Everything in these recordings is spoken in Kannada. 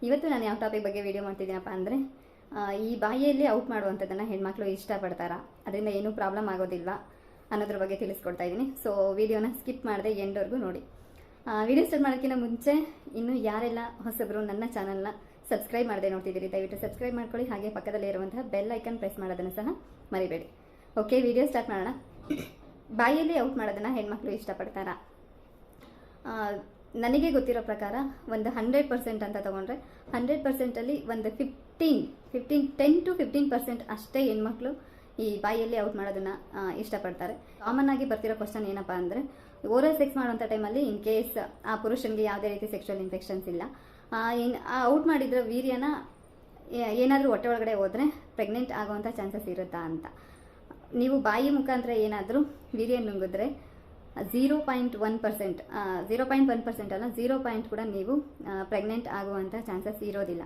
ಇವತ್ತು ನಾನು ಯಾವ ಟಾಪಿಕ್ ಬಗ್ಗೆ ವಿಡಿಯೋ ಮಾಡ್ತಿದ್ದೀನಪ್ಪ ಅಂದರೆ ಈ ಬಾಯಿಯಲ್ಲಿ ಔಟ್ ಮಾಡುವಂಥದ್ದನ್ನು ಹೆಣ್ಮಕ್ಳು ಇಷ್ಟಪಡ್ತಾರಾ, ಅದರಿಂದ ಏನೂ ಪ್ರಾಬ್ಲಮ್ ಆಗೋದಿಲ್ಲ ಅನ್ನೋದ್ರ ಬಗ್ಗೆ ತಿಳಿಸ್ಕೊಡ್ತಾ ಇದ್ದೀನಿ. ಸೊ ವಿಡಿಯೋನ ಸ್ಕಿಪ್ ಮಾಡದೆ ಎಂಡ್ವರೆಗೂ ನೋಡಿ. ವಿಡಿಯೋ ಸ್ಟಾರ್ಟ್ ಮಾಡೋಕ್ಕಿಂತ ಮುಂಚೆ ಇನ್ನೂ ಯಾರೆಲ್ಲ ಹೊಸಬರು ನನ್ನ ಚಾನಲ್ನ ಸಬ್ಸ್ಕ್ರೈಬ್ ಮಾಡದೆ ನೋಡ್ತಿದ್ದೀರಿ, ದಯವಿಟ್ಟು ಸಬ್ಸ್ಕ್ರೈಬ್ ಮಾಡ್ಕೊಳ್ಳಿ. ಹಾಗೆ ಪಕ್ಕದಲ್ಲೇ ಇರುವಂತಹ ಬೆಲ್ ಐಕನ್ ಪ್ರೆಸ್ ಮಾಡೋದನ್ನು ಸಹ ಮರಿಬೇಡಿ. ಓಕೆ, ವಿಡಿಯೋ ಸ್ಟಾರ್ಟ್ ಮಾಡೋಣ. ಬಾಯಿಯಲ್ಲಿ ಔಟ್ ಮಾಡೋದನ್ನು ಹೆಣ್ಮಕ್ಳು ಇಷ್ಟಪಡ್ತಾರಾ? ನನಗೆ ಗೊತ್ತಿರೋ ಪ್ರಕಾರ ಒಂದು 100% ಅಂತ ತಗೊಂಡ್ರೆ 100%ಅಲ್ಲಿ ಒಂದು 10 to 15% ಅಷ್ಟೇ ಹೆಣ್ಮಕ್ಳು ಈ ಬಾಯಿಯಲ್ಲಿ ಔಟ್ ಮಾಡೋದನ್ನ ಇಷ್ಟಪಡ್ತಾರೆ. ಕಾಮನ್ ಆಗಿ ಬರ್ತಿರೋ ಕ್ವಶನ್ ಏನಪ್ಪಾ ಅಂದರೆ, ಓರಲ್ ಸೆಕ್ಸ್ ಮಾಡುವಂಥ ಟೈಮಲ್ಲಿ ಇನ್ ಕೇಸ್ ಆ ಪುರುಷನಿಗೆ ಯಾವುದೇ ರೀತಿ ಸೆಕ್ಷುವಲ್ ಇನ್ಫೆಕ್ಷನ್ಸ್ ಇಲ್ಲ, ಔಟ್ ಮಾಡಿದ್ರೆ ವೀರ್ಯನ ಏನಾದರೂ ಹೊಟ್ಟೆ ಒಳಗಡೆ ಹೋದರೆ ಪ್ರೆಗ್ನೆಂಟ್ ಆಗುವಂಥ ಚಾನ್ಸಸ್ ಇರುತ್ತಾ ಅಂತ. ನೀವು ಬಾಯಿ ಮುಖಾಂತರ ಏನಾದರೂ ವೀರ್ಯ ನುಂಗಿದ್ರೆ 0.1% ಅಲ್ಲ 0 ಕೂಡ ನೀವು ಪ್ರೆಗ್ನೆಂಟ್ ಆಗುವಂಥ ಚಾನ್ಸಸ್ ಇರೋದಿಲ್ಲ.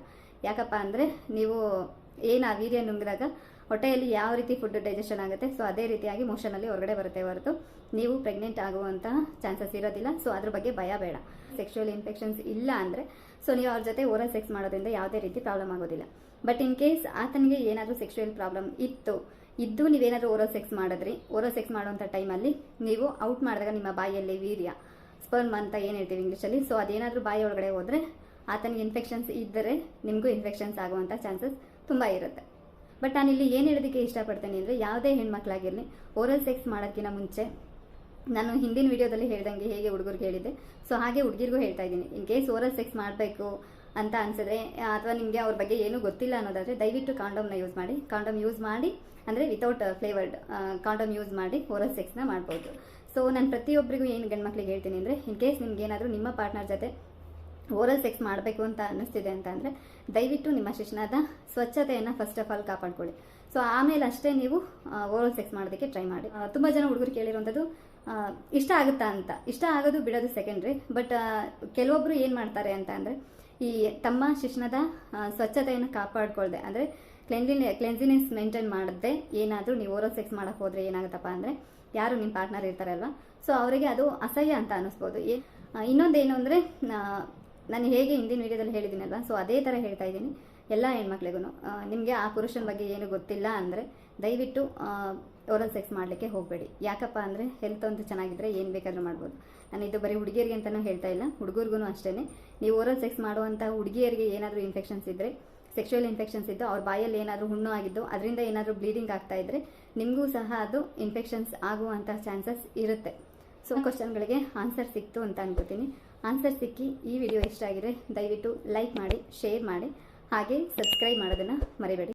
ಯಾಕಪ್ಪ ಅಂದರೆ ನೀವು ಏನು ಆ ವೀರ್ಯ ನುಂಗಿದಾಗ ಹೊಟ್ಟೆಯಲ್ಲಿ ಯಾವ ರೀತಿ ಫುಡ್ ಡೈಜೆಷನ್ ಆಗುತ್ತೆ, ಸೊ ಅದೇ ರೀತಿಯಾಗಿ ಮೋಷನಲ್ಲಿ ಹೊರಗಡೆ ಬರುತ್ತೆ ಹೊರತು ನೀವು ಪ್ರೆಗ್ನೆಂಟ್ ಆಗುವಂತಹ ಚಾನ್ಸಸ್ ಇರೋದಿಲ್ಲ. ಸೊ ಅದ್ರ ಬಗ್ಗೆ ಭಯ ಬೇಡ. ಸೆಕ್ಷುವಲ್ ಇನ್ಫೆಕ್ಷನ್ಸ್ ಇಲ್ಲ ಅಂದರೆ ಸೊ ನೀವು ಅವ್ರ ಜೊತೆ ಓರಲ್ ಸೆಕ್ಸ್ ಮಾಡೋದ್ರಿಂದ ಯಾವುದೇ ರೀತಿ ಪ್ರಾಬ್ಲಮ್ ಆಗೋದಿಲ್ಲ. ಬಟ್ ಇನ್ ಕೇಸ್ ಆತನಿಗೆ ಏನಾದರೂ ಸೆಕ್ಷುವಲ್ ಪ್ರಾಬ್ಲಮ್ ಇದ್ದು ನೀವೇನಾದರೂ ಓರಲ್ ಸೆಕ್ಸ್ ಮಾಡಿದ್ರಿ, ಓರಲ್ ಸೆಕ್ಸ್ ಮಾಡುವಂಥ ಟೈಮಲ್ಲಿ ನೀವು ಔಟ್ ಮಾಡಿದಾಗ ನಿಮ್ಮ ಬಾಯಿಯಲ್ಲಿ ವೀರ್ಯ ಸ್ಪರ್ಮ್ ಅಂತ ಏನು ಹೇಳ್ತೀವಿ ಇಂಗ್ಲೀಷಲ್ಲಿ, ಸೊ ಅದೇನಾದರೂ ಬಾಯಿ ಒಳಗಡೆ ಹೋದರೆ ಆತನಿಗೆ ಇನ್ಫೆಕ್ಷನ್ಸ್ ಇದ್ದರೆ ನಿಮಗೂ ಇನ್ಫೆಕ್ಷನ್ಸ್ ಆಗುವಂಥ ಚಾನ್ಸಸ್ ತುಂಬ ಇರುತ್ತೆ. ಬಟ್ ನಾನಿಲ್ಲಿ ಏನು ಹೇಳೋದಕ್ಕೆ ಇಷ್ಟಪಡ್ತೇನೆ ಅಂದರೆ, ಯಾವುದೇ ಹೆಣ್ಮಕ್ಳಾಗಿರಲಿ ಓರಲ್ ಸೆಕ್ಸ್ ಮಾಡೋಕ್ಕಿಂತ ಮುಂಚೆ ನಾನು ಹಿಂದಿನ ವಿಡಿಯೋದಲ್ಲಿ ಹೇಳ್ದಂಗೆ ಹೇಗೆ ಹುಡುಗರಿಗೆ ಹೇಳಿದ್ದೆ, ಸೊ ಹಾಗೆ ಹುಡುಗಿರಿಗೂ ಹೇಳ್ತಾ ಇದ್ದೀನಿ. ಇನ್ ಕೇಸ್ ಓರಲ್ ಸೆಕ್ಸ್ ಮಾಡಬೇಕು ಅಂತ ಅನ್ಸಿದ್ರೆ ಅಥವಾ ನಿಮಗೆ ಅವ್ರ ಬಗ್ಗೆ ಏನೂ ಗೊತ್ತಿಲ್ಲ ಅನ್ನೋದಾದರೆ ದಯವಿಟ್ಟು ಕಾಂಡೋಮ್ನ ಯೂಸ್ ಮಾಡಿ. ಕಾಂಡೋಮ್ ಯೂಸ್ ಮಾಡಿ ಅಂದರೆ ವಿತೌಟ್ ಫ್ಲೇವರ್ಡ್ ಕಾಂಡೋಮ್ ಯೂಸ್ ಮಾಡಿ ಓರಲ್ ಸೆಕ್ಸ್ನ ಮಾಡ್ಬೋದು. ಸೊ ನಾನು ಪ್ರತಿಯೊಬ್ಬರಿಗೂ ಏನು ಗಂಡ್ಮಕ್ಳಿಗೆ ಹೇಳ್ತೀನಿ ಅಂದರೆ, ಇನ್ ಕೇಸ್ ನಿಮ್ಗೆ ಏನಾದರೂ ನಿಮ್ಮ ಪಾರ್ಟ್ನರ್ ಜೊತೆ ಓರಲ್ ಸೆಕ್ಸ್ ಮಾಡಬೇಕು ಅಂತ ಅನ್ನಿಸ್ತಿದೆ ಅಂತ ಅಂದರೆ ದಯವಿಟ್ಟು ನಿಮ್ಮ ಶಿಶ್ನದ ಸ್ವಚ್ಛತೆಯನ್ನು ಫಸ್ಟ್ ಆಫ್ ಆಲ್ ಕಾಪಾಡ್ಕೊಳ್ಳಿ. ಸೊ ಆಮೇಲೆ ಅಷ್ಟೇ ನೀವು ಓರಲ್ ಸೆಕ್ಸ್ ಮಾಡೋದಕ್ಕೆ ಟ್ರೈ ಮಾಡಿ. ತುಂಬ ಜನ ಹುಡುಗರು ಕೇಳಿರುವಂಥದ್ದು ಇಷ್ಟ ಆಗುತ್ತಾ ಅಂತ. ಇಷ್ಟ ಆಗೋದು ಬಿಡೋದು ಸೆಕೆಂಡ್ರಿ, ಬಟ್ ಕೆಲವೊಬ್ಬರು ಏನು ಮಾಡ್ತಾರೆ ಅಂತ ಅಂದರೆ, ಈ ತಮ್ಮ ಶಿಶ್ನದ ಸ್ವಚ್ಛತೆಯನ್ನು ಕಾಪಾಡ್ಕೊಳ್ದೆ ಅಂದರೆ ಕ್ಲೆನ್ಸಿನೆಸ್ ಮೇಂಟೈನ್ ಮಾಡದೆ ಏನಾದರೂ ನೀವು ಓರಲ್ ಸೆಕ್ಸ್ ಮಾಡೋಕ್ಕೆ ಹೋದರೆ ಏನಾಗುತ್ತಪ್ಪ ಅಂದರೆ, ಯಾರು ನಿಮ್ಮ ಪಾರ್ಟ್ನರ್ ಇರ್ತಾರಲ್ವ, ಸೊ ಅವರಿಗೆ ಅದು ಅಸಹ್ಯ ಅಂತ ಅನ್ನಿಸ್ಬೋದು. ಇನ್ನೊಂದೇನು ಅಂದರೆ, ನಾನು ಹೇಗೆ ಹಿಂದಿನ ವಿಡಿಯೋದಲ್ಲಿ ಹೇಳಿದ್ದೀನಲ್ವ, ಸೊ ಅದೇ ಥರ ಹೇಳ್ತಾ ಇದ್ದೀನಿ ಎಲ್ಲ ಹೆಣ್ಮಕ್ಳಿಗೂ. ನಿಮಗೆ ಆ ಪುರುಷನ ಬಗ್ಗೆ ಏನು ಗೊತ್ತಿಲ್ಲ ಅಂದರೆ ದಯವಿಟ್ಟು ಓರಲ್ ಸೆಕ್ಸ್ ಮಾಡಲಿಕ್ಕೆ ಹೋಗಬೇಡಿ. ಯಾಕಪ್ಪ ಅಂದರೆ ಹೆಲ್ತ್ ಅಂತೂ ಚೆನ್ನಾಗಿದ್ದರೆ ಏನು ಬೇಕಾದರೂ ಮಾಡ್ಬೋದು. ನಾನು ಇದು ಬರೀ ಹುಡುಗಿಯರಿಗೆ ಅಂತಲೂ ಹೇಳ್ತಾ ಇಲ್ಲ, ಹುಡುಗರಿಗೂ ಅಷ್ಟೇ. ನೀವು ಓರಲ್ ಸೆಕ್ಸ್ ಮಾಡುವಂಥ ಹುಡುಗಿಯರಿಗೆ ಏನಾದರೂ ಇನ್ಫೆಕ್ಷನ್ಸ್ ಇದ್ದರೆ, ಸೆಕ್ಷುವಲ್ ಇನ್ಫೆಕ್ಷನ್ಸ್ ಇದ್ದು ಅವ್ರ ಬಾಯಲ್ಲಿ ಏನಾದರೂ ಹುಣ್ಣು ಆಗಿದ್ದು ಅದರಿಂದ ಏನಾದರೂ ಬ್ಲೀಡಿಂಗ್ ಆಗ್ತಾ ಇದ್ದರೆ ನಿಮಗೂ ಸಹ ಅದು ಇನ್ಫೆಕ್ಷನ್ಸ್ ಆಗುವಂಥ ಚಾನ್ಸಸ್ ಇರುತ್ತೆ. ಸೊ ಕ್ವಶನ್ಗಳಿಗೆ ಆನ್ಸರ್ ಸಿಕ್ತು ಅಂತ ಅನ್ಕೋತೀನಿ. ಆನ್ಸರ್ ಸಿಕ್ಕಿ ಈ ವಿಡಿಯೋ ಇಷ್ಟ ಆಗಿದೆ ದಯವಿಟ್ಟು ಲೈಕ್ ಮಾಡಿ, ಶೇರ್ ಮಾಡಿ, ಹಾಗೆ ಸಬ್ಸ್ಕ್ರೈಬ್ ಮಾಡೋದನ್ನು ಮರಿಬೇಡಿ.